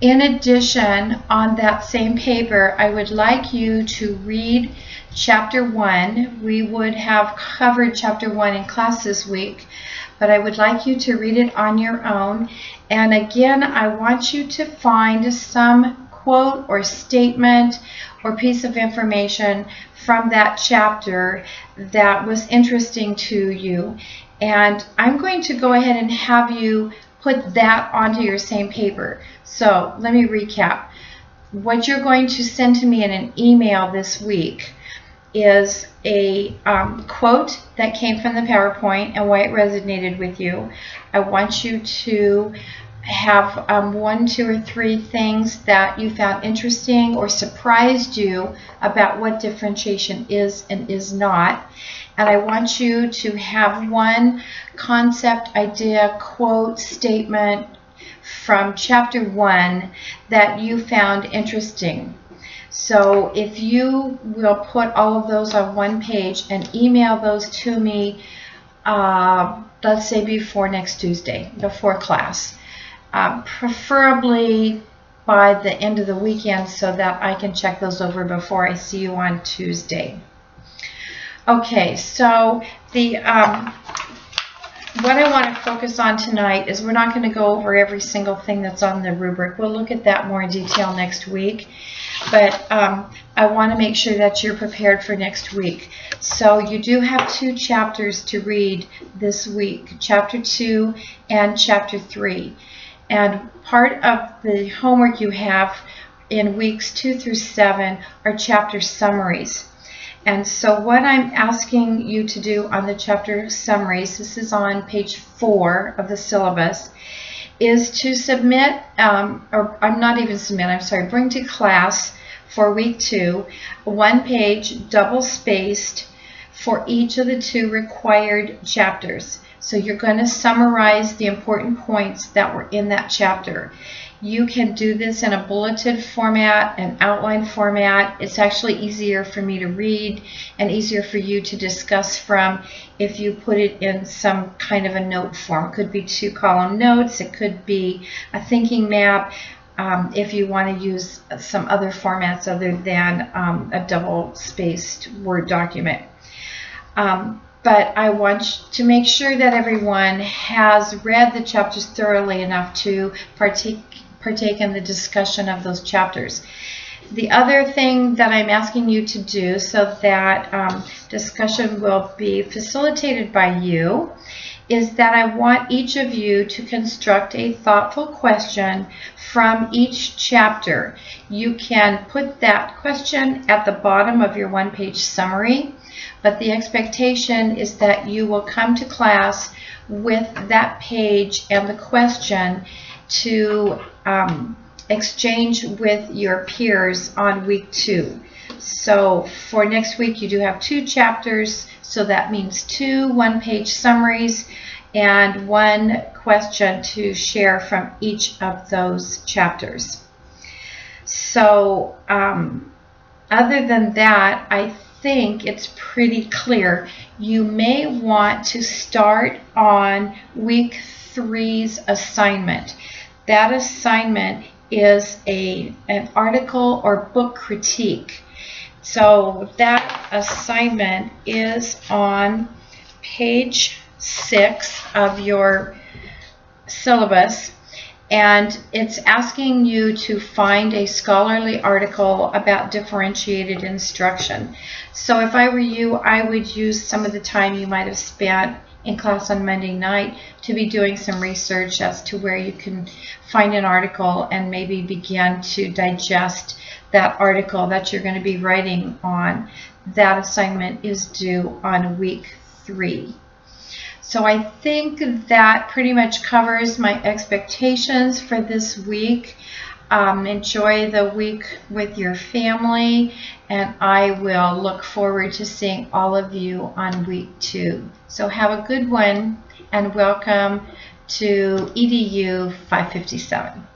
In addition, on that same paper, I would like you to read Chapter 1. We would have covered Chapter 1 in class this week, but I would like you to read it on your own. And again, I want you to find some quote or statement or piece of information from that chapter that was interesting to you. And I'm going to go ahead and have you put that onto your same paper. So let me recap. What you're going to send to me in an email this week is a quote that came from the PowerPoint and why it resonated with you. I want you to have 1, 2, or 3 things that you found interesting or surprised you about what differentiation is and is not. And I want you to have one concept, idea, quote, statement from Chapter 1 that you found interesting. So if you will put all of those on one page and email those to me, let's say before next Tuesday, before class. Preferably by the end of the weekend so that I can check those over before I see you on Tuesday. Okay, so what I want to focus on tonight is we're not going to go over every single thing that's on the rubric. We'll look at that more in detail next week. But I want to make sure that you're prepared for next week. So you do have 2 chapters to read this week, Chapter 2 and Chapter 3. And part of the homework you have in weeks 2 through 7 are chapter summaries. And so what I'm asking you to do on the chapter summaries, this is on page 4 of the syllabus, is to submit, or I'm not even submit, I'm sorry, bring to class for week 2, 1 page double-spaced for each of the 2 required chapters. So you're going to summarize the important points that were in that chapter. You can do this in a bulleted format, an outline format. It's actually easier for me to read and easier for you to discuss from if you put it in some kind of a note form. It could be 2-column notes. It could be a thinking map. If you want to use some other formats other than a double-spaced Word document. But I want to make sure that everyone has read the chapters thoroughly enough to partake in the discussion of those chapters. The other thing that I'm asking you to do so that discussion will be facilitated by you is that I want each of you to construct a thoughtful question from each chapter. You can put that question at the bottom of your 1-page summary, but the expectation is that you will come to class with that page and the question to exchange with your peers on week 2. So for next week you do have 2 chapters, so that means 2 1-page summaries and 1 question to share from each of those chapters. So other than that, I think it's pretty clear. You may want to start on week 3's assignment. That assignment is an article or book critique. So that assignment is on page 6 of your syllabus, and it's asking you to find a scholarly article about differentiated instruction. So if I were you, I would use some of the time you might have spent in class on Monday night to be doing some research as to where you can find an article and maybe begin to digest that article that you're going to be writing on. That assignment is due on week 3. So I think that pretty much covers my expectations for this week. Enjoy the week with your family, and I will look forward to seeing all of you on week 2. So have a good one, and welcome to EDU 557.